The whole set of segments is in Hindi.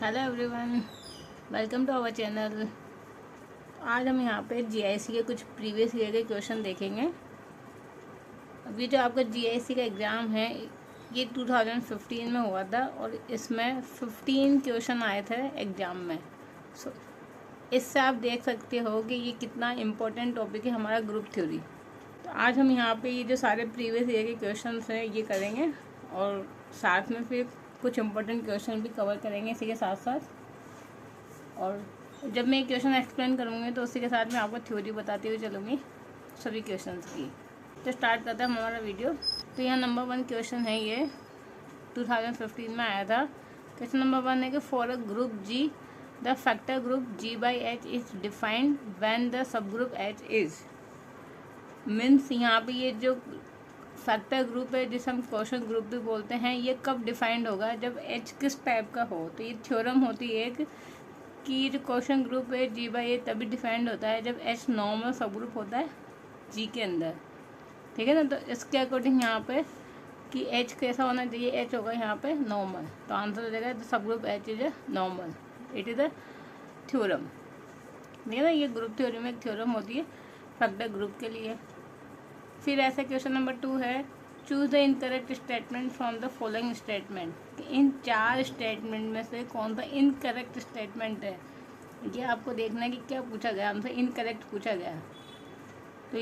Hello everyone, welcome to our channel. आज हम यहाँ पे जीआईसी के कुछ प्रीवियस ईयर के क्वेश्चन देखेंगे। अभी जो आपका जीआईसी का एग्ज़ाम है ये 2015 में हुआ था और इसमें 15 क्वेश्चन आए थे एग्ज़ाम में। इससे आप देख सकते हो कि ये कितना इम्पोर्टेंट टॉपिक है हमारा ग्रुप थ्योरी। तो आज हम यहाँ पे ये जो सारे प्रीवियस ईयर के क्वेश्चन हैं ये करेंगे और साथ में फिर कुछ इम्पोर्टेंट क्वेश्चन भी कवर करेंगे इसी के साथ साथ। और जब मैं क्वेश्चन एक्सप्लेन करूँगी तो उसी के साथ मैं आपको थ्योरी बताती हुई चलूँगी सभी क्वेश्चंस की। तो स्टार्ट करते हैं हमारा वीडियो। तो यहाँ नंबर 1 क्वेश्चन है, ये 2015 में आया था। क्वेश्चन नंबर 1 है कि for a group G the factor group G by H is defined when the sub group H is. Means यहाँ पे ये जो फैक्टर ग्रुप है जिसे हम क्वेश्चन ग्रुप भी बोलते हैं ये कब डिफाइंड होगा, जब एच किस टाइप का हो। तो ये थ्योरम होती है एक कि जो क्वेश्चन ग्रुप है जी बाई ए तभी डिफाइंड होता है जब एच नॉर्मल सब ग्रुप होता है जी के अंदर, ठीक है ना। तो इसके अकॉर्डिंग यहाँ पे कि एच कैसा होना चाहिए, एच होगा यहाँ पे नॉर्मल। तो आंसर हो जाएगा सब group H is a normal, it is a theorem, ठीक है ना। ये ग्रुप थ्योरी में एक थ्योरम होती है फैक्टर ग्रुप के लिए। फिर ऐसे क्वेश्चन नंबर 2 है, choose the incorrect statement from the following statement. In 4 statement में से कौन सा इनकरेक्ट स्टेटमेंट है, ये आपको देखना है कि क्या पूछा गया, हमसे इनकरेक्ट पूछा गया। तो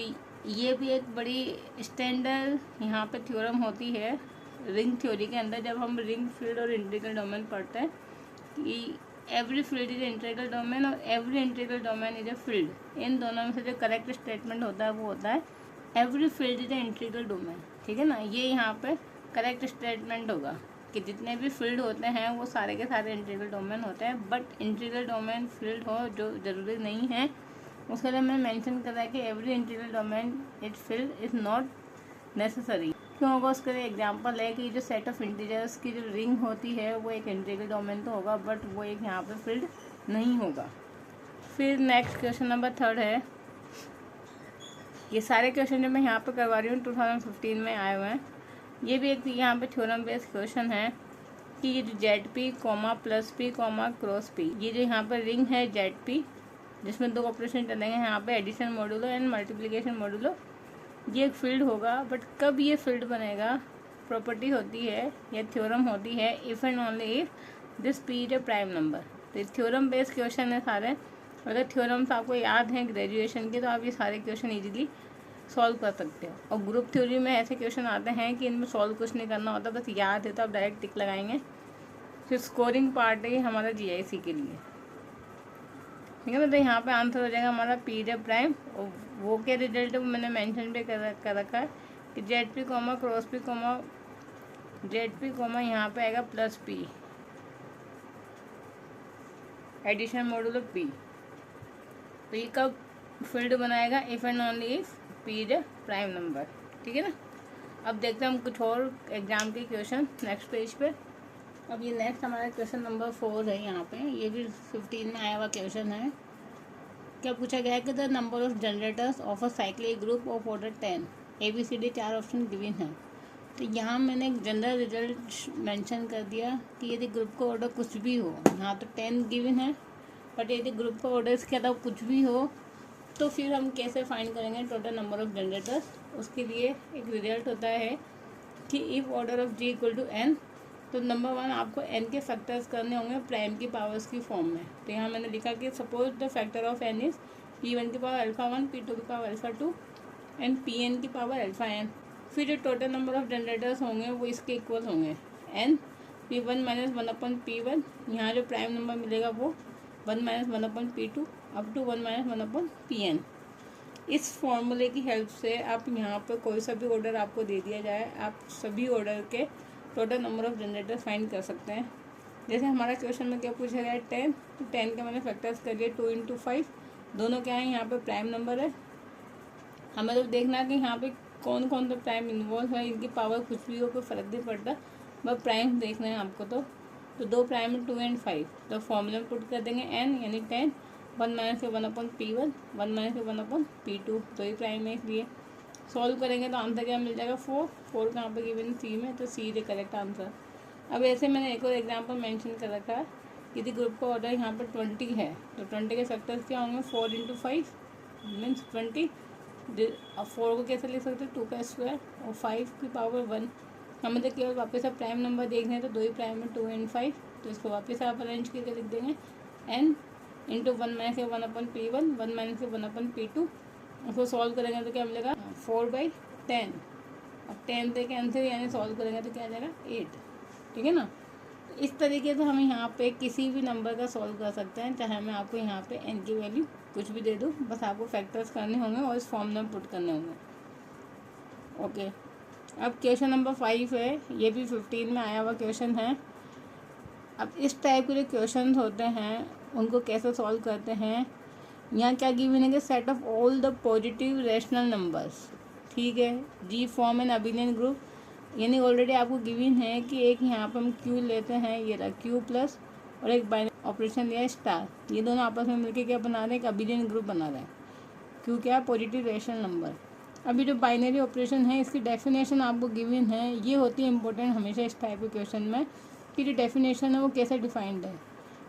ये भी एक बड़ी स्टैंडर्ड यहाँ पे थ्योरम होती है रिंग थ्योरी के अंदर, जब हम रिंग फील्ड और इंटीग्रल डोमेन पढ़ते हैं कि every field is integral domain और every integral domain is a field. इन दोनों में से जो करेक्ट स्टेटमेंट होता है वो होता है every field is a integral domain, ठीक है ना। ये यहाँ पे करेक्ट स्टेटमेंट होगा कि जितने भी फील्ड होते हैं वो सारे के सारे इंटीग्रल डोमेन होते हैं, बट इंटीग्रल डोमेन फील्ड हो जो ज़रूरी नहीं है। उसके लिए मैं मेंशन कर रहा है कि every integral domain is field is not necessary. क्यों होगा, उसके लिए एग्जांपल है कि जो सेट ऑफ इंटीजर्स की जो रिंग होती है वो एक इंटीग्रल डोमेन तो होगा बट वो एक यहाँ पे फील्ड नहीं होगा। फिर नेक्स्ट क्वेश्चन नंबर 3 है, ये सारे क्वेश्चन जो मैं यहाँ पे करवा रही हूँ 2015 में आए हुए हैं। ये भी एक यहाँ पे थ्योरम बेस्ड क्वेश्चन है कि ये जो Z P comma plus P comma cross P, ये जो यहाँ पर रिंग है जेड पी जिसमें 2 ऑपरेशन चलेंगे यहाँ पे addition modulo and multiplication modulo, ये एक फील्ड होगा। बट कब ये फील्ड बनेगा, प्रॉपर्टी होती है या थ्योरम होती है if and only if this P is a prime number. तो थ्योरम बेस्ड क्वेश्चन है सारे। अगर थ्योरम्स आपको याद हैं ग्रेजुएशन के तो आप ये सारे क्वेश्चन ईजिली सॉल्व कर सकते हो। और ग्रुप थ्योरी में ऐसे क्वेश्चन आते हैं कि इनमें सॉल्व कुछ नहीं करना होता, बस याद है तो आप डायरेक्ट टिक लगाएंगे। फिर स्कोरिंग पार्ट है हमारा जीआईसी के लिए, ठीक है ना। तो यहाँ पे आंसर हो जाएगा हमारा पी जब प्राइम, और वो के रिजल्ट मैंने मेंशन भी कर रखा है कि Z P comma cross P comma Z P comma यहाँ पे आएगा plus P edition modulo P. तो ये कब फील्ड बनाएगा, if and only if P is a prime number, ठीक है ना। अब देखते हैं हम कुछ और एग्जाम के क्वेश्चन नेक्स्ट पेज पे। अब ये नेक्स्ट हमारा क्वेश्चन नंबर 4 है, यहाँ पे ये भी 15 में आया हुआ क्वेश्चन है। क्या पूछा गया है कि the number of generators of a cyclic group of order 10 ABCD 4 option given है। तो यहाँ मैंने एक जनरल रिजल्ट मेंशन कर दिया कि यदि ग्रुप का ऑर्डर कुछ भी हो, यहाँ तो 10 गिवन है, बट यदि ग्रुप का ऑर्डर इसके अलावा कुछ भी हो तो फिर हम कैसे फाइंड करेंगे टोटल नंबर ऑफ जनरेटर्स। उसके लिए एक रिजल्ट होता है कि if order of G equal to N, तो नंबर 1 आपको एन के फैक्टर्स करने होंगे प्राइम की पावर्स की फॉर्म में। तो यहाँ मैंने लिखा कि suppose the factor of N is P1 की पावर अल्फ़ा 1, P2 की पावर अल्फ़ा 2 एंड Pn की पावर अल्फ़ा n। फिर जो टोटल नंबर ऑफ जनरेटर्स होंगे वो इसके इक्वल होंगे n P1 माइनस 1/P1, यहाँ जो प्राइम नंबर मिलेगा वो 1 minus 1/P2 up to 1 minus 1/Pn। इस फॉर्मूले की हेल्प से आप यहाँ पर कोई सा भी ऑर्डर आपको दे दिया जाए, आप सभी ऑर्डर के total number of generator find कर सकते हैं। जैसे हमारा क्वेश्चन में क्या पूछा गया है 10, तो 10 के मैंने फैक्टर्स करिए 2 × 5, दोनों क्या है यहाँ पे प्राइम नंबर है। हमें तो देखना है कि यहाँ पे कौन कौन सा प्राइम इन्वॉल्व है, इनकी पावर कुछ भी हो कोई फ़र्क नहीं पड़ता, बस प्राइम देखना है आपको। तो 2 प्राइम 2 एंड 5, तो फॉर्मूला में पुट कर देंगे n यानी 10, 1 माइनस के 1/P1, 1 माइनस के 1/P2, तो ये प्राइम है इसलिए सॉल्व करेंगे तो आंसर क्या मिल जाएगा 4 कहाँ पर गिवन सी में, तो सी इज करेक्ट आंसर। अब ऐसे मैंने एक और एग्जाम्पल मेंशन कर रखा है किसी ग्रुप का ऑर्डर यहाँ पर 20 है तो 20 के सेक्टर्स क्या होंगे, 4 × 5 मीन्स 20। अब 4 को कैसे लिख सकते हैं, 2 का स्क्वायर और 5 की पावर 1। हमें तो केवल वापस आप प्राइम नंबर देखने हैं तो 2 ही प्राइम है, 2 × 5, तो इसको वापस आप अरेंज करके लिख देंगे n इंटू 1 - 1/P1 1 - 1/P2। उसको सॉल्व करेंगे तो क्या मिलेगा, 4/10। अब 10 से कैंसिल यानी सॉल्व करेंगे तो क्या आ जाएगा, 8। ठीक है ना। तो इस तरीके से हम यहाँ पे किसी भी नंबर का सॉल्व कर सकते हैं, चाहे मैं आपको यहाँ पे n की वैल्यू कुछ भी दे दूँ, बस आपको फैक्टर्स करने होंगे और इस फॉर्मूला में पुट करने होंगे। ओके, अब क्वेश्चन नंबर 5 है, ये भी 15 में आया हुआ क्वेश्चन है। अब इस टाइप के जो क्वेश्चन होते हैं उनको कैसे सॉल्व करते हैं, यहाँ क्या गिवन है कि set of all the positive rational numbers. ठीक है, जी फॉर्म एन अबिलियन ग्रुप, यानी ऑलरेडी आपको गिवन है कि एक यहाँ पर हम क्यू लेते हैं, ये रहा क्यू प्लस, और एक बाइनरी ऑपरेशन लिया स्टार, ये दोनों आपस में मिलकर क्या बना रहे हैं, एक अबिलियन ग्रुप बना रहे हैं। क्यू क्या है, पॉजिटिव रैशनल नंबर। अभी जो बाइनरी ऑपरेशन है इसकी डेफिनेशन आपको गिवन है, ये होती है इंपॉर्टेंट हमेशा इस टाइप के क्वेश्चन में, कि जो डेफिनेशन है वो कैसे डिफाइंड है,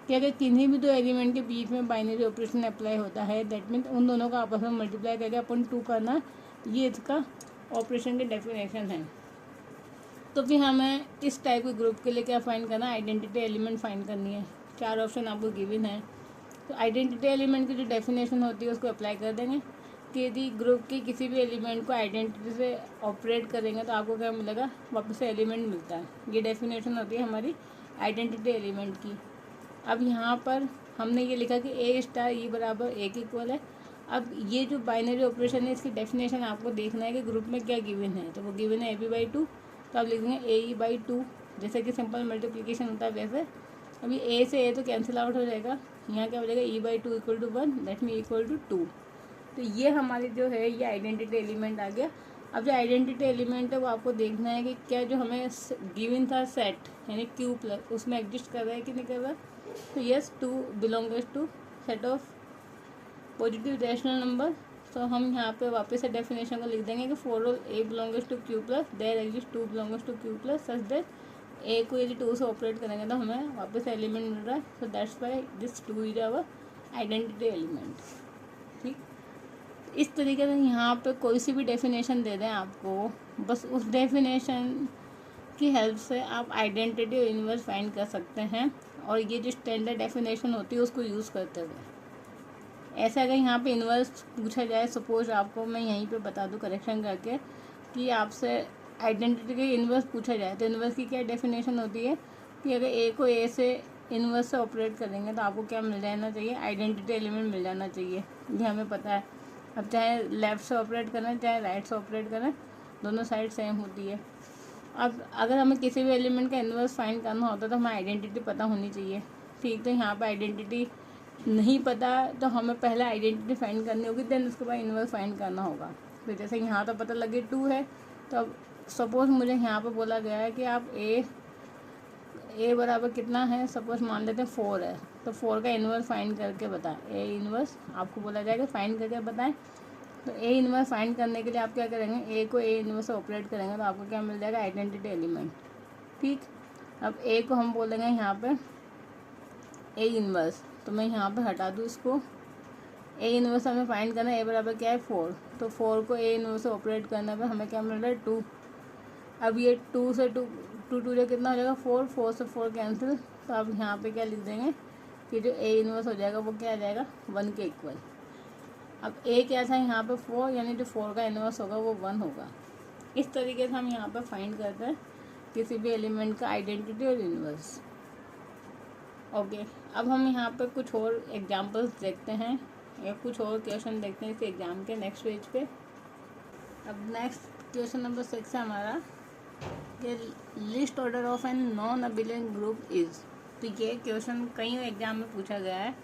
कि अगर किन्हीं भी दो एलिमेंट के बीच में बाइनरी ऑपरेशन अप्लाई होता है, दैट मीन्स उन दोनों का आपस में मल्टीप्लाई करके अपन 2 करना, ये इसका ऑपरेशन की डेफिनेशन है। तो फिर हमें इस टाइप के ग्रुप के लिए क्या फाइंड करना है, आइडेंटिटी एलिमेंट फाइंड करनी है। 4 ऑप्शन आपको गिवन है, तो आइडेंटिटी एलिमेंट की जो डेफिनेशन होती है उसको अप्लाई कर देंगे कि यदि ग्रुप के किसी भी एलिमेंट को आइडेंटिटी से ऑपरेट करेंगे तो आपको क्या मिलेगा, वापस से एलिमेंट मिलता है। ये डेफिनेशन होती है हमारी आइडेंटिटी एलिमेंट की। अब यहाँ पर हमने ये लिखा कि ए स्टार ई बराबर ए के इक्वल है। अब ये जो बाइनरी ऑपरेशन है इसकी डेफिनेशन आपको देखना है कि ग्रुप में क्या गिवन है, तो वो गिवन है ab/2, तो आप लिखेंगे ae/2, जैसे कि सिंपल मल्टीप्लिकेशन होता है वैसे। अभी ए से ए तो कैंसिल आउट हो जाएगा, यहाँ क्या हो जाएगा, e/2 = 1, दैट मीन = 2। तो ये हमारी जो है ये आइडेंटिटी एलिमेंट आ गया। अब जो आइडेंटिटी एलिमेंट है वो आपको देखना है कि क्या जो हमें गिवन था सेट यानी क्यू प्लस, उसमें एग्जिस्ट कर रहा है कि नहीं कर रहा। तो yes, 2 belongs to set of positive rational number. तो हम यहाँ पे वापस से डेफिनेशन को लिख देंगे कि for all A belongs to Q plus there exist 2 belongs to Q plus such that a को यदि 2 से ऑपरेट करेंगे तो हमें वापस एलिमेंट मिल रहा है। So that's why this 2 is our identity element. ठीक, इस तरीके से यहाँ पे कोई सी भी डेफिनेशन दे दें आपको, बस उस डेफिनेशन की हेल्प से आप आइडेंटिटी और इन्वर्स फाइंड कर सकते हैं, और ये जो स्टैंडर्ड डेफिनेशन होती है उसको यूज़ करते हुए। ऐसे अगर यहाँ पे इन्वर्स पूछा जाए, सपोज आपको मैं यहीं पे बता दूँ करेक्शन करके कि आपसे आइडेंटिटी के इन्वर्स पूछा जाए, तो इन्वर्स की क्या डेफिनेशन होती है कि अगर ए को ए से इन्वर्स से ऑपरेट करेंगे तो आपको क्या मिल जाना चाहिए, आइडेंटिटी एलिमेंट मिल जाना चाहिए। ये हमें पता है। अब चाहे लेफ़्ट से ऑपरेट करें चाहे राइट से ऑपरेट करें, दोनों साइड सेम होती है। अब अगर हमें किसी भी एलिमेंट का इन्वर्स फाइंड करना होता है तो हमें आइडेंटिटी पता होनी चाहिए। ठीक, तो यहाँ पर आइडेंटिटी नहीं पता तो हमें पहले आइडेंटिटी फाइंड करनी होगी, देन उसके बाद इन्वर्स फाइंड करना होगा। तो जैसे यहाँ तो पता लगे 2 है, तो अब सपोज मुझे यहाँ पे बोला गया है कि आप ए बराबर कितना है, सपोज मान लेते हैं 4 है, तो 4 का इन्वर्स फाइंड करके बताएं। ए इन्वर्स आपको बोला जाएगा फाइंड करके बताएं। तो ए इन्वर्स फाइंड करने के लिए आप क्या करेंगे, ए को ए इन्वर्स से ऑपरेट करेंगे तो आपको क्या मिल जाएगा, आइडेंटिटी एलिमेंट। ठीक, अब ए को हम बोलेंगे यहाँ पे ए इन्वर्स, तो मैं यहाँ पे हटा दूँ इसको। ए इन्वर्स हमें फाइंड करना है, ए बराबर क्या है 4, तो 4 को ए इन्वर्स से ऑपरेट करने पे हमें क्या मिल रहा है 2। अब ये 2 से 2 जो कितना हो जाएगा 4, 4 से 4 कैंसिल, तो अब यहाँ पे क्या लिख देंगे कि जो ए इन्वर्स हो जाएगा वो क्या आ जाएगा 1 के इक्वल। अब ए क्या था यहाँ पे 4, यानी जो 4 का इन्वर्स होगा वो 1 होगा। इस तरीके से हम यहाँ पे फाइंड करते हैं किसी भी एलिमेंट का आइडेंटिटी और इन्वर्स। ओके, अब हम यहाँ पे कुछ और एग्जांपल्स देखते हैं या कुछ और क्वेश्चन देखते हैं इस एग्ज़ाम के नेक्स्ट पेज पे। अब नेक्स्ट क्वेश्चन नंबर 6 है हमारा, कि least order of N non abelian group is. तो ये क्वेश्चन कई एग्जाम में पूछा गया है।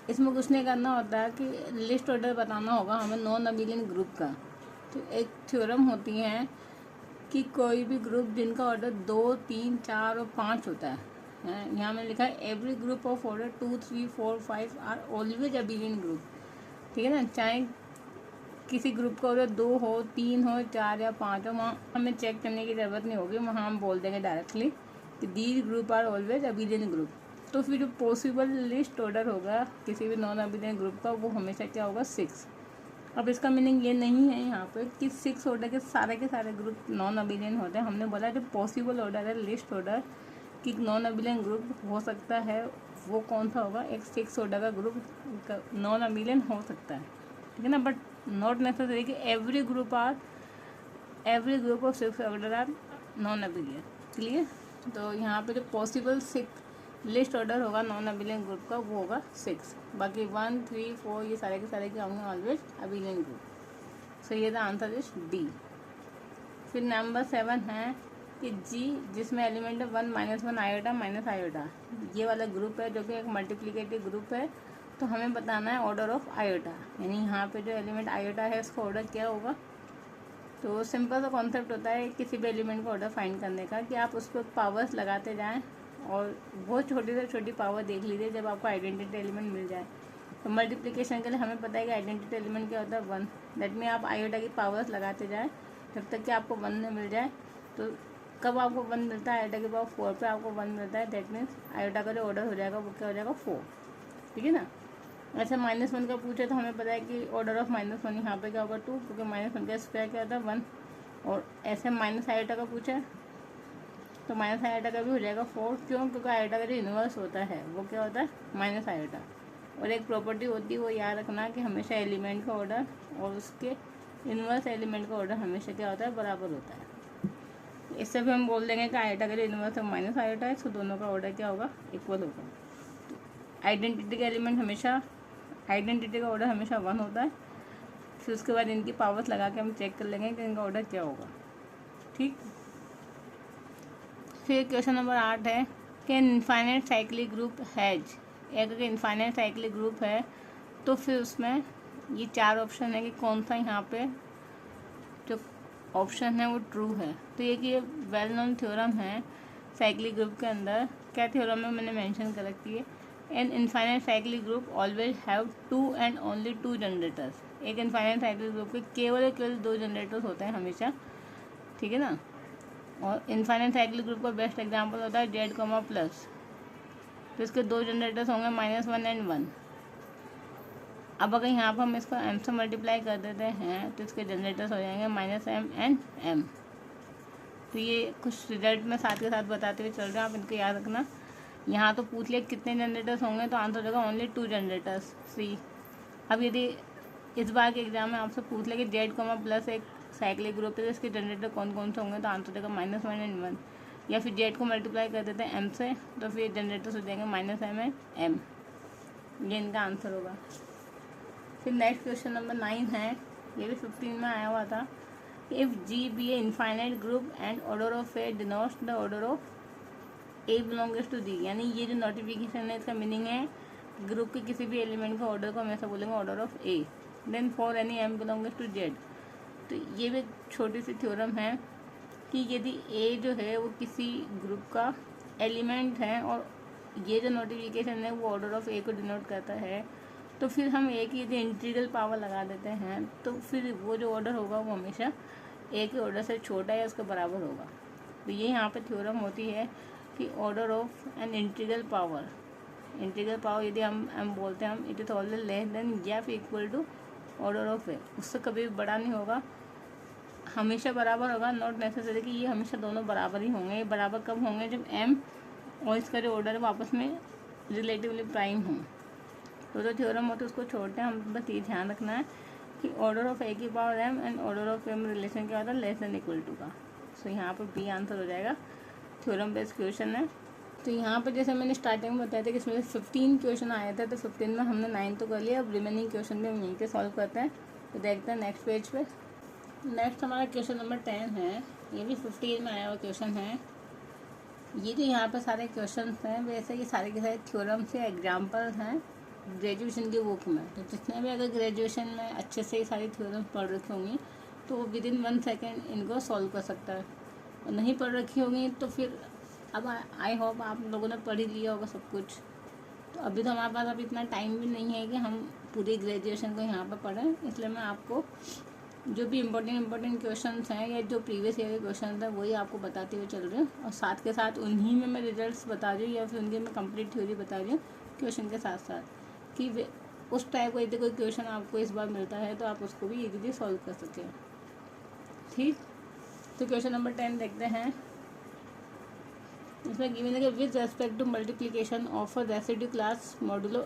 इसमें कुछ नहीं करना होता है कि लिस्ट ऑर्डर बताना होगा हमें नॉन अबिलियन ग्रुप का। तो एक थ्योरम होती है कि कोई भी ग्रुप जिनका ऑर्डर 2, 3, 4 और 5 होता है, यहाँ में लिखा है every group of order 2, 3, 4, 5 are always abelian group. ठीक है ना, चाहे किसी ग्रुप का ऑर्डर 2 हो, 3 हो, 4 या 5 हो, वहाँ हमें चेक करने की ज़रूरत नहीं होगी, वहाँ हम बोल देंगे डायरेक्टली कि these group are always abelian group. तो फिर जो पॉसिबल लिस्ट ऑर्डर होगा किसी भी नॉन अबिलियन ग्रुप का वो हमेशा क्या होगा 6। अब इसका मीनिंग ये नहीं है यहाँ पे कि 6 ऑर्डर के सारे ग्रुप नॉन अबिलियन होते हैं। हमने बोला जो पॉसिबल ऑर्डर है लिस्ट ऑर्डर कि नॉन अबिलियन ग्रुप हो सकता है वो कौन सा होगा, एक 6 ऑर्डर का ग्रुप नॉन अबिलियन हो सकता है, ठीक है ना। बट नॉट नेसेसरी कि every group of 6 order are non abelian. Clear. तो यहाँ पे जो पॉसिबल 6 लिस्ट ऑर्डर होगा नॉन अबिलियन ग्रुप का वो होगा 6। बाकी 1, 3, 4 ये सारे के सारे क्या होंगे ऑलवेज अबिलियन ग्रुप। सो ये द आंसर इज डी। फिर नंबर 7 है कि जी जिसमें एलिमेंट है 1 -1 आयोटा माइनस आयोटा, ये वाला ग्रुप है जो कि एक मल्टीप्लिकेटिव ग्रुप है। तो हमें बताना है ऑर्डर ऑफ आयोटा, यानी यहाँ पे जो एलिमेंट आयोटा है उसका ऑर्डर क्या होगा। तो सिंपल सा कॉन्सेप्ट होता है किसी भी एलिमेंट का ऑर्डर फाइंड करने का कि आप उस पर पावर्स लगाते जाएं और बहुत छोटी से छोटी पावर देख लीजिए जब आपको आइडेंटिटी एलिमेंट मिल जाए। तो मल्टीप्लिकेशन के लिए हमें पता है कि आइडेंटिटी एलिमेंट क्या होता है 1। दैट मीन आप आयोटा की पावर्स लगाते जाएं जब तक कि आपको 1 न मिल जाए। तो कब आपको 1 मिलता है, आयोटा के पावर 4 पे आपको 1 मिलता है। दैट मीन्स आयोटा का जो ऑर्डर हो जाएगा वो क्या हो जाएगा 4, ठीक है ना। ऐसे -1 का पूछे तो हमें पता है कि ऑर्डर ऑफ -1 यहाँ पे क्या होगा 2, क्योंकि -1 का स्क्वायर क्या होता है 1। और ऐसे माइनस आयोटा का पूछे तो माइनस आयोटा का भी हो जाएगा 4। क्यों? क्योंकि आयोटा का जो इन्वर्स होता है वो क्या होता है माइनस आयोटा। और एक प्रॉपर्टी होती है वो याद रखना कि हमेशा एलिमेंट का ऑर्डर और उसके इन्वर्स एलिमेंट का ऑर्डर हमेशा क्या होता है बराबर होता है। इससे भी हम बोल देंगे कि आयोटा का जो इन्वर्स है माइनस आयोटा है, तो दोनों का ऑर्डर क्या होगा इक्वल होगा। आइडेंटिटी का एलिमेंट हमेशा आइडेंटिटी का ऑर्डर हमेशा 1 होता है। फिर उसके बाद इनकी पावर्स लगा के हम चेक कर लेंगे कि इनका ऑर्डर क्या होगा, ठीक। फिर क्वेश्चन नंबर 8 है कि इनफाइनाइट साइक्लिक ग्रुप हैज, अगर इनफाइनाइट साइक्लिक ग्रुप है तो फिर उसमें ये 4 ऑप्शन है कि कौन सा यहाँ पे जो ऑप्शन है वो ट्रू है। तो ये वेल नोन थ्योरम है साइक्लिक ग्रुप के अंदर। क्या थ्योरम है मैंने मेंशन कर रखी है। An infinite cyclic group always have 2 and only 2 generators. एक इनफाइनाइट साइक्लिक ग्रुप के केवल 2 जनरेटर्स होते हैं हमेशा, ठीक है ना। और इनफाइनाइट साइक्लिक ग्रुप का बेस्ट एग्जांपल होता है Z, प्लस। तो इसके 2 जनरेटर्स होंगे -1 एंड 1। अब अगर यहाँ पर हम इसको m से मल्टीप्लाई कर देते हैं तो इसके जनरेटर्स हो जाएंगे -m एंड m। तो ये कुछ रिजल्ट में साथ के साथ बताते हुए चल रहे हैं, आप इनको याद रखना। यहाँ तो पूछ लिया कितने जनरेटर्स होंगे तो आंसर हो जाएगा ओनली 2 जनरेटर्स, सी। अब यदि इस बार के एग्जाम में आपसे पूछ लिया कि Z, प्लस एक साइक्लिक ग्रुप है तो इसके जनरेटर कौन कौन से होंगे तो आंसर देगा -1 एंड 1। या फिर Z को मल्टीप्लाई कर देते हैं m से तो फिर जनरेटर्स हो जाएंगे -m एंड m। ये इनका आंसर होगा। फिर नेक्स्ट क्वेश्चन नंबर 9 है, ये भी 15 में आया हुआ था। If G be a infinite group and order of A denotes the order of A belongs to G, यानी ये जो नोटिफिकेशन है इसका मीनिंग है ग्रुप के किसी भी एलिमेंट का ऑर्डर को हम ऐसा बोलेंगे order of A। Then for any M belongs to Z। तो ये भी एक छोटी सी थ्योरम है कि यदि A जो है वो किसी ग्रुप का एलिमेंट है और ये जो नोटिफिकेशन है वो ऑर्डर ऑफ A को डिनोट करता है, तो फिर हम A की यदि इंटीग्रल पावर लगा देते हैं तो फिर वो जो ऑर्डर होगा वो हमेशा A के ऑर्डर से छोटा या उसके बराबर होगा। तो ये यहाँ पे थ्योरम होती है कि order of an integral power यदि हम बोलते हैं हम it is always less than या फिर इक्वल टू ऑर्डर ऑफ ए, उससे कभी भी बड़ा नहीं होगा, हमेशा बराबर होगा। नॉट नेसेसरी कि ये हमेशा दोनों बराबर ही होंगे। ये बराबर कब होंगे जब m और इसका जो ऑर्डर है वो आपस में रिलेटिवली प्राइम हों। तो जो थ्योरम होता है उसको छोड़ते हैं, हम बस ये ध्यान रखना है कि ऑर्डर ऑफ ए की power m and order of m relation क्या होता है लेस देन इक्वल टू का। सो यहाँ पर बी आंसर हो जाएगा, थ्योरम बेस्ड क्वेश्चन है। तो यहाँ पर जैसे मैंने स्टार्टिंग में बताया था कि इसमें 15 क्वेश्चन आए थे, तो 15 में हमने 9 तो कर लिया। अब रिमेनिंग क्वेश्चन भी हम यहीं पे सॉल्व करते हैं। तो देखते हैं नेक्स्ट पेज पे। नेक्स्ट हमारा क्वेश्चन नंबर 10 है, ये भी 15 में आया हुआ क्वेश्चन है। ये जो यहाँ पर सारे क्वेश्चन हैं वैसे ये सारे के सारे थ्योरम से एग्जाम्पल्स हैं ग्रेजुएशन की बुक में। तो जितने भी अगर ग्रेजुएशन में अच्छे से ही सारी थ्योरम पढ़ रखी होंगी तो वो विदिन 1 सेकेंड इनको सॉल्व कर सकता है, और नहीं पढ़ रखी होंगी तो फिर अब आई होप आप लोगों ने पढ़ ही लिया होगा सब कुछ। तो अभी तो हमारे पास अभी इतना टाइम भी नहीं है कि हम पूरी ग्रेजुएशन को यहाँ पर पढ़ें, इसलिए मैं आपको जो भी इम्पोर्टेंट क्वेश्चंस हैं या जो प्रीवियस ईयर के क्वेश्चन हैं वही आपको बताते हुए चल रही हूँ, और साथ के साथ उन्हीं में मैं रिजल्ट्स बता रही हूँ या फिर उनकी मैं कंप्लीट थ्योरी बता रही हूँ क्वेश्चन के साथ साथ, कि उस टाइप का यदि कोई क्वेश्चन आपको इस बार मिलता है तो आप उसको भी इजीली सॉल्व कर सकें। ठीक, तो क्वेश्चन नंबर 10 देखते हैं। इसमें गिवन है कि with respect to multiplication of a residue class modulo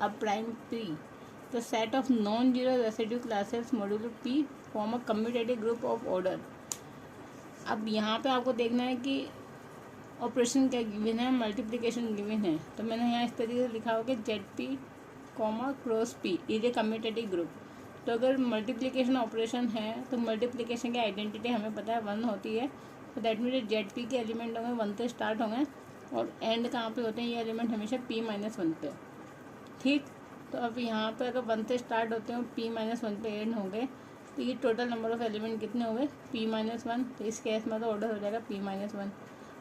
a prime P, the set of non zero residue classes modulo P form a commutative group of order. अब यहाँ पे आपको देखना है कि ऑपरेशन क्या गिवन है, मल्टीप्लिकेशन गिवन है, तो मैंने यहाँ इस तरीके से लिखा होगा Z P comma cross P is a commutative group. तो अगर मल्टीप्लिकेशन ऑपरेशन है तो मल्टीप्लिकेशन की आइडेंटिटी हमें पता है 1 होती है, तो दैट मीन जेड पी के एलिमेंट होंगे 1 से स्टार्ट होंगे और एंड कहाँ पे होते हैं ये एलिमेंट हमेशा p-1 पे। ठीक, तो अब यहाँ पे अगर 1 से स्टार्ट होते हैं p-1 पे एंड होंगे तो ये टोटल नंबर ऑफ एलिमेंट कितने हो गए p-1। तो इस केस में तो ऑर्डर हो जाएगा p-1।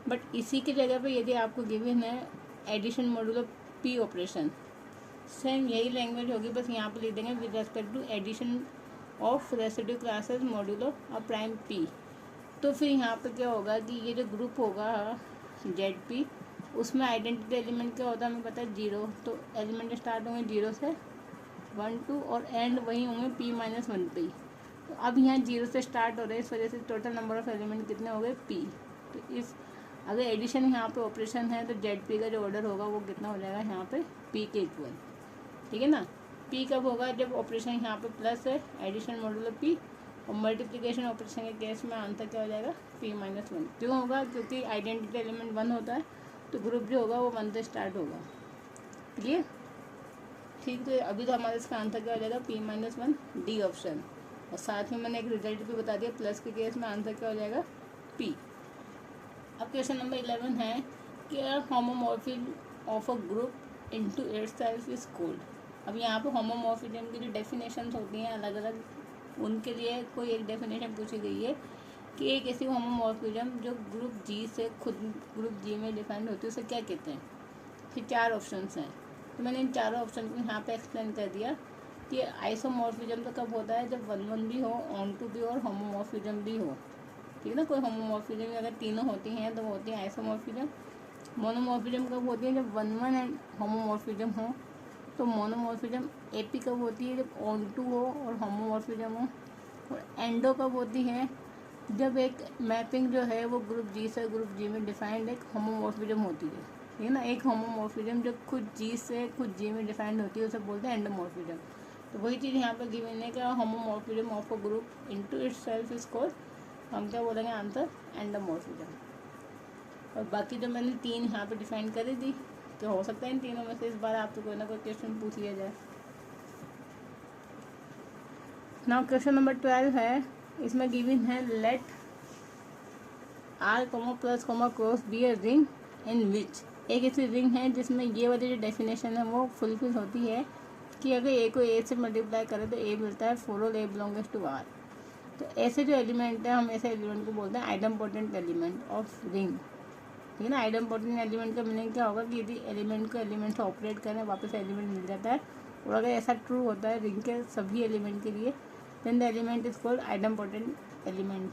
बट इसी की जगह पे यदि आपको गिवन है addition modulo p operation, same यही लैंग्वेज होगी, बस यहाँ पे लिख देंगे with respect to addition of residue classes modulo और प्राइम पी। तो फिर यहाँ पे क्या होगा कि ये जो ग्रुप होगा जेड पी, उसमें आइडेंटिटी एलिमेंट क्या होता है हमें पता है 0, तो एलिमेंट स्टार्ट होंगे 0 से 1 2 और एंड वही होंगे p-1 पे ही। तो अब यहाँ 0 से स्टार्ट हो रहे हैं, इस वजह से टोटल नंबर ऑफ एलिमेंट कितने हो गए p। तो इस अगर एडिशन यहाँ पे ऑपरेशन है तो जेड पी का जो ऑर्डर होगा वो कितना हो जाएगा यहाँ पे p के इक्वल। ठीक है ना, p कब होगा जब ऑपरेशन यहाँ पे प्लस है एडिशन मॉड्यूलो p, और मल्टीप्लिकेशन ऑपरेशन के केस में आंसर क्या हो जाएगा p-1। क्यों होगा, क्योंकि आइडेंटिटी एलिमेंट 1 होता है तो ग्रुप जो होगा वो 1 से स्टार्ट होगा। क्लियर? ठीक, तो अभी तो हमारे इसका आंसर क्या हो जाएगा p-1 डी ऑप्शन, और साथ में मैंने एक रिजल्ट भी बता दिया, प्लस के केस में आंसर क्या हो जाएगा p। अब क्वेश्चन नंबर 11 है कि homomorphism of a group into itself is called. अब यहाँ पे होमोमॉर्फिज्म की जो डेफिनेशंस होती हैं अलग अलग, उनके लिए कोई एक डेफिनेशन पूछी गई है कि एक ऐसी होमोमॉर्फिज्म जो ग्रुप जी से खुद ग्रुप जी में डिफाइंड होती है उसे क्या कहते हैं। फिर 4 ऑप्शंस हैं, तो मैंने इन चारों ऑप्शन को यहाँ पे एक्सप्लेन कर दिया कि आइसोमॉर्फिज्म तो कब होता है जब 1 भी हो, ऑन टू भी और होमोमॉर्फिज्म भी हो। ठीक है ना, कोई होमोमॉर्फिज्म अगर तीनों होती हैं तो वो होती है आइसोमॉर्फिज्म। मोनोमॉर्फिज्म कब होती है जब 1 एंड होमोमॉर्फिज्म हो। तो मोनोमॉर्फिज्म एपी कब होती है जब ऑन टू हो और होमोमॉर्फिज्म हो। और एंडो कब होती है जब एक मैपिंग जो है वो ग्रुप जी से ग्रुप जी में डिफाइंड एक होमोमॉर्फिज्म होती है। ठीक है ना, एक होमोमॉर्फिज्म जो खुद जी से खुद जी में डिफाइंड होती है उसे बोलते हैं एंडोमॉर्फिज्म। तो वही चीज़ यहाँ पर गिवन है कि homomorphism of a group into itself is called, हम क्या बोलेंगे आंसर एंडोमॉर्फिज्म। और बाकी जो मैंने 3 यहाँ पे डिफाइन करी थी, तो हो सकता है इन तीनों में से इस बार आपको कोई ना कोई क्वेश्चन पूछ लिया जाए। नाउ क्वेश्चन नंबर 12 है, इसमें गिवन है let R comma plus comma cross be a ring in which. एक ऐसी रिंग है जिसमें ये वाली जो डेफिनेशन है वो फुलफिल होती है कि अगर ए को ए से मल्टीप्लाई करें तो ए मिलता है for all A belongs to R. तो ऐसे जो एलिमेंट है हम ऐसे एलिमेंट को बोलते हैं आइडम्पोटेंट एलिमेंट ऑफ रिंग। ठीक है ना, आइडम्पोटेंट एलिमेंट का मीनिंग क्या होगा कि यदि एलिमेंट को एलिमेंट से ऑपरेट करें वापस एलिमेंट मिल जाता है, और अगर ऐसा ट्रू होता है रिंग के सभी एलिमेंट के लिए, then the element is called idempotent element.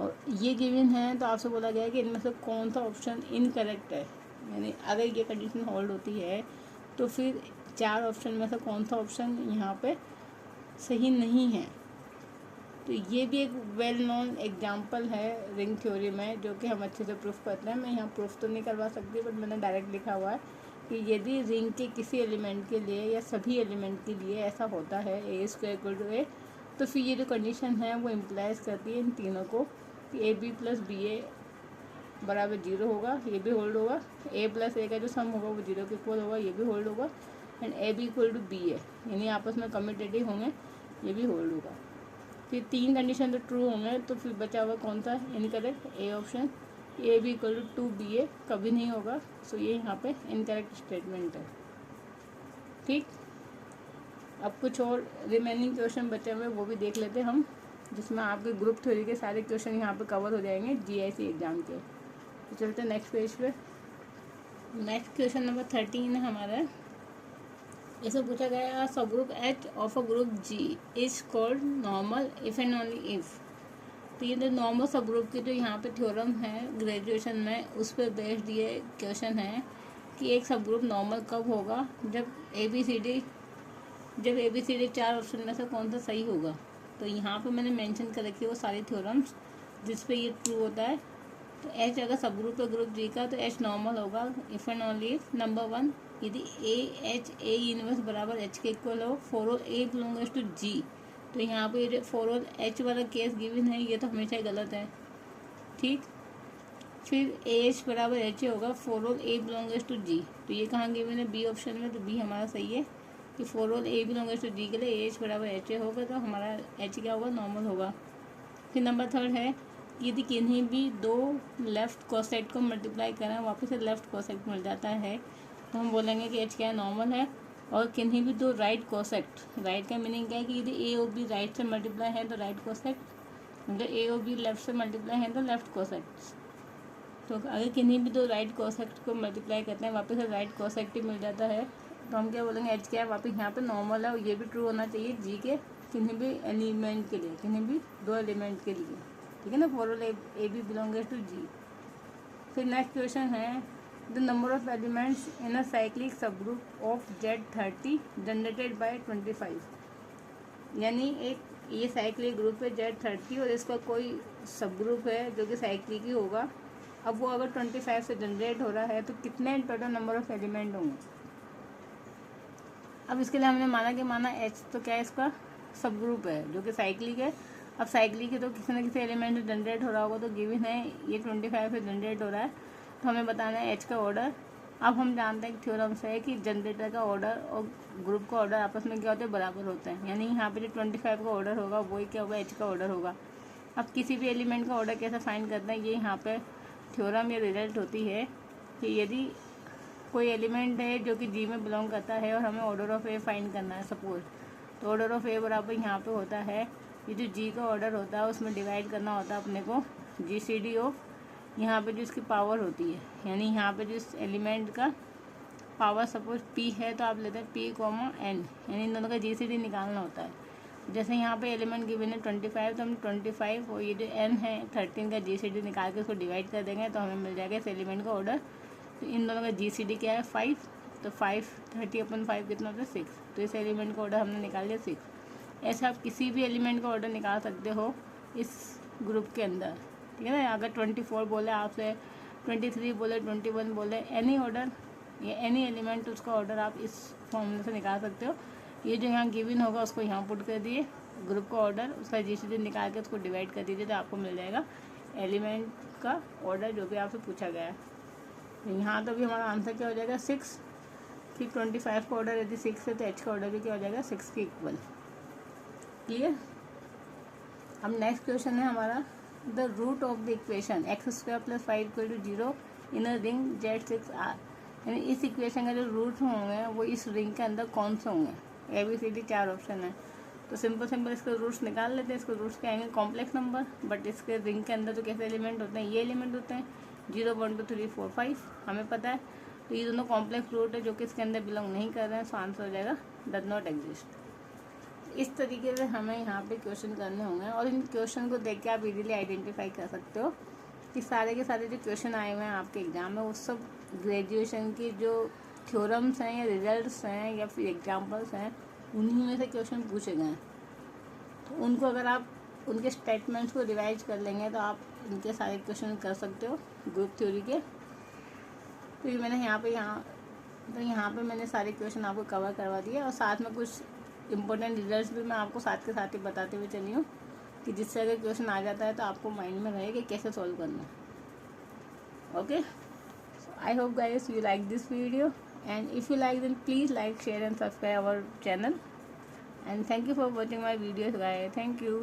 और ये गिवन है तो आपसे बोला गया है कि इनमें से कौन सा ऑप्शन इनकरेक्ट है, यानी अगर ये कंडीशन होल्ड होती है तो फिर 4 ऑप्शन में से कौन सा ऑप्शन यहाँ पे सही नहीं है। तो ये भी एक वेल नोन एग्जांपल है रिंग थ्योरी में जो कि हम अच्छे से प्रूफ करते हैं। मैं यहाँ प्रूफ तो नहीं करवा सकती, बट मैंने डायरेक्ट लिखा हुआ है कि यदि रिंग के किसी एलिमेंट के लिए या सभी एलिमेंट के लिए ऐसा होता है ए स्क्वायर इक्वल टू ए, तो फिर ये जो कंडीशन है वो इम्प्लाइज करती है इन तीनों को कि ए बी प्लस बी ए बराबर 0 होगा, ये भी होल्ड होगा। ए प्लस ए का जो सम होगा वो 0 के इक्वल होगा, ये भी होल्ड होगा। And a b equal to b a, यानी आपस में कम्यूटेटिव होंगे, ये भी होल्ड होगा। फिर 3 कंडीशन तो ट्रू होंगे, तो फिर बचा हुआ कौन सा incorrect, a option. A b equal to 2 b a कभी नहीं होगा, सो ये यहाँ पे इनकरेक्ट स्टेटमेंट है। ठीक, अब कुछ और रिमेनिंग क्वेश्चन बचे हुए वो भी देख लेते हैं हम, जिसमें आपके ग्रुप थ्योरी के सारे क्वेश्चन यहाँ पे कवर हो जाएंगे जीआईसी एग्जाम के। तो चलते नेक्स्ट पेज पे। नेक्स्ट क्वेश्चन नंबर 13 है हमारा। इसमें पूछा गया sub group H of a group G is called normal if and only if. तो ये जो नॉर्मल सब ग्रुप की जो यहाँ पे थ्योरम है ग्रेजुएशन में, उस पर बेस्ड ये क्वेश्चन है कि एक सब ग्रुप नॉर्मल कब होगा, जब ए बी सी डी चार ऑप्शन में से कौन सा सही होगा। तो यहाँ पे मैंने मेंशन कर रखी है वो सारी थ्योरम्स जिस पे ये ट्रू होता है। तो एच अगर सब ग्रुप है ग्रुप जी का तो एच नॉर्मल होगा if and only if number 1 यदि ए एच ए यूनिवर्स बराबर एच के इक्वल हो, for all A belongs to G. तो यहाँ पे जो फॉर ऑल एच वाला केस गिवन है ये तो हमेशा गलत है, ठीक। फिर ए एच बराबर एच ए होगा for all A belongs to G. तो ये कहाँ गिवन है, बी ऑप्शन में। तो बी हमारा सही है कि for all A belongs to G के लिए ए एच बराबर एच ए होगा, तो हमारा एच क्या होगा, नॉर्मल होगा। फिर नंबर 3 है यदि किन्हीं भी दो लेफ्ट कोसेट को मल्टीप्लाई करें वापस से लेफ्ट कोसेट मिल जाता है, तो हम बोलेंगे कि एच क्या है, नॉर्मल है। और किन्हीं भी दो राइट कोसेट, राइट का मीनिंग क्या है कि यदि ए और बी राइट से मल्टीप्लाई है तो राइट कोसेट, मतलब ए और बी लेफ्ट से मल्टीप्लाई है तो लेफ्ट कोसेट। तो अगर किन्हीं भी दो राइट कोसेट को मल्टीप्लाई करते हैं वापस से राइट कोसेट ही मिल जाता है, तो हम क्या बोलेंगे, एच क्या है, वापस यहाँ पे नॉर्मल है। और ये भी ट्रू होना चाहिए जी के किन्हीं भी एलिमेंट के लिए, किन्हीं भी दो एलिमेंट के लिए, ठीक है ना, for all a b belongs to G. फिर नेक्स्ट क्वेश्चन है the number of elements in a cyclic subgroup of Z30 generated by 25। यानी एक ये साइक्लिक ग्रुप है Z30 और इसका कोई सब ग्रुप है जो कि साइक्लिक ही होगा। अब वो अगर 25 से जनरेट हो रहा है तो कितने टोटल नंबर ऑफ एलिमेंट होंगे। अब इसके लिए हमने माना एच तो क्या है, इसका सब ग्रुप है जो कि साइक्लिक है। अब साइक्लिक है तो किसी न किसी एलिमेंट से जनरेट हो रहा होगा, तो गिवन है ये 25 से जनरेट हो रहा है, तो हमें बताना है एच का ऑर्डर। अब हम जानते हैं थ्योरम से है कि जनरेटर का ऑर्डर और ग्रुप का ऑर्डर आपस में क्या होते हैं, बराबर होते हैं। यानी यहाँ पे जो 25 का ऑर्डर होगा वही क्या होगा, एच का ऑर्डर होगा। अब किसी भी एलिमेंट का ऑर्डर कैसे फाइंड करते हैं, ये यहाँ पे थ्योरम या रिजल्ट होती है कि यदि कोई एलिमेंट है जो कि जी में बिलोंग करता है और हमें ऑर्डर ऑफ ए फाइंड करना है सपोज, तो ऑर्डर ऑफ ए बराबर यहाँ पे होता है, ये जो जी का ऑर्डर होता है उसमें डिवाइड करना होता है अपने को जी सी डी ऑफ यहाँ पे जो इसकी पावर होती है, यानी यहाँ पे जो इस एलिमेंट का पावर सपोज पी है तो आप लेते हैं पी कॉमा एन, यानी इन दोनों का जी सी डी निकालना होता है। जैसे यहाँ पे एलिमेंट गिवन है 25, तो हम 25 और ये जो एन है 13 का जी सी डी निकाल के उसको डिवाइड कर देंगे तो हमें मिल जाएगा इस एलिमेंट का ऑर्डर। तो इन दोनों का जी सी डी क्या है 5, तो 5 30/5 कितना होता है 6, तो इस एलिमेंट का ऑर्डर हमने निकाल लिया 6। ऐसे आप किसी भी एलिमेंट का ऑर्डर निकाल सकते हो इस ग्रुप के अंदर, ठीक है ना। अगर 24 बोले आपसे, 23 बोले, 21 बोले, एनी ऑर्डर या एनी एलिमेंट उसका ऑर्डर आप इस फॉर्मूले से निकाल सकते हो। ये जो यहाँ गिवन होगा उसको यहाँ पुट कर दिए, ग्रुप का ऑर्डर उसका जी सी डी निकाल के उसको डिवाइड कर दीजिए, तो आपको मिल जाएगा एलिमेंट का ऑर्डर जो भी आपसे पूछा गया है। यहाँ तो भी हमारा आंसर क्या हो जाएगा 6, कि 25 का ऑर्डर यदि 6 है तो एच का ऑर्डर भी क्या हो जाएगा 6 के इक्वल। क्लियर। अब नेक्स्ट क्वेश्चन है हमारा the root of the equation x² + 5 = 0 in a ring Z6R। यानी इस इक्वेशन का जो रूट होंगे वो इस रिंग के अंदर कौन से होंगे, A B C D 4 option है। तो सिंपल इसके रूट्स निकाल लेते हैं। इसके रूट्स क्या आएंगे, कॉम्प्लेक्स नंबर, बट इसके रिंग के अंदर तो कैसे एलिमेंट होते हैं, ये एलिमेंट होते हैं 0 1 2 3 4 5 हमें पता है। तो ये दोनों कॉम्प्लेक्स रूट है जो कि इसके अंदर बिलोंग नहीं कर रहे हैं, सो आंसर हो जाएगा डज नॉट एग्जिस्ट। इस तरीके से हमें यहाँ पे क्वेश्चन करने होंगे और इन क्वेश्चन को देख के आप इजीली आइडेंटिफाई कर सकते हो कि सारे के सारे जो क्वेश्चन आए हुए हैं आपके एग्जाम में वो सब ग्रेजुएशन की जो थ्योरम्स हैं या रिजल्ट्स हैं या फिर एग्जाम्पल्स हैं उन्हीं में से क्वेश्चन पूछे गए हैं। तो उनको अगर आप उनके स्टेटमेंट्स को रिवाइज कर लेंगे तो आप इनके सारे क्वेश्चन कर सकते हो ग्रुप थ्योरी के। तो ये मैंने यहाँ पे मैंने सारे क्वेश्चन आपको कवर करवा दिए और साथ में कुछ इंपॉर्टेंट रिजल्ट्स भी मैं आपको साथ के साथ ही बताते हुए चली हूँ कि जिससे अगर क्वेश्चन आ जाता है तो आपको माइंड में रहे कि कैसे सॉल्व करना है। Okay, I hope guys you like this video and if you like then please like share and subscribe our channel and thank you for watching my videos guys, thank you.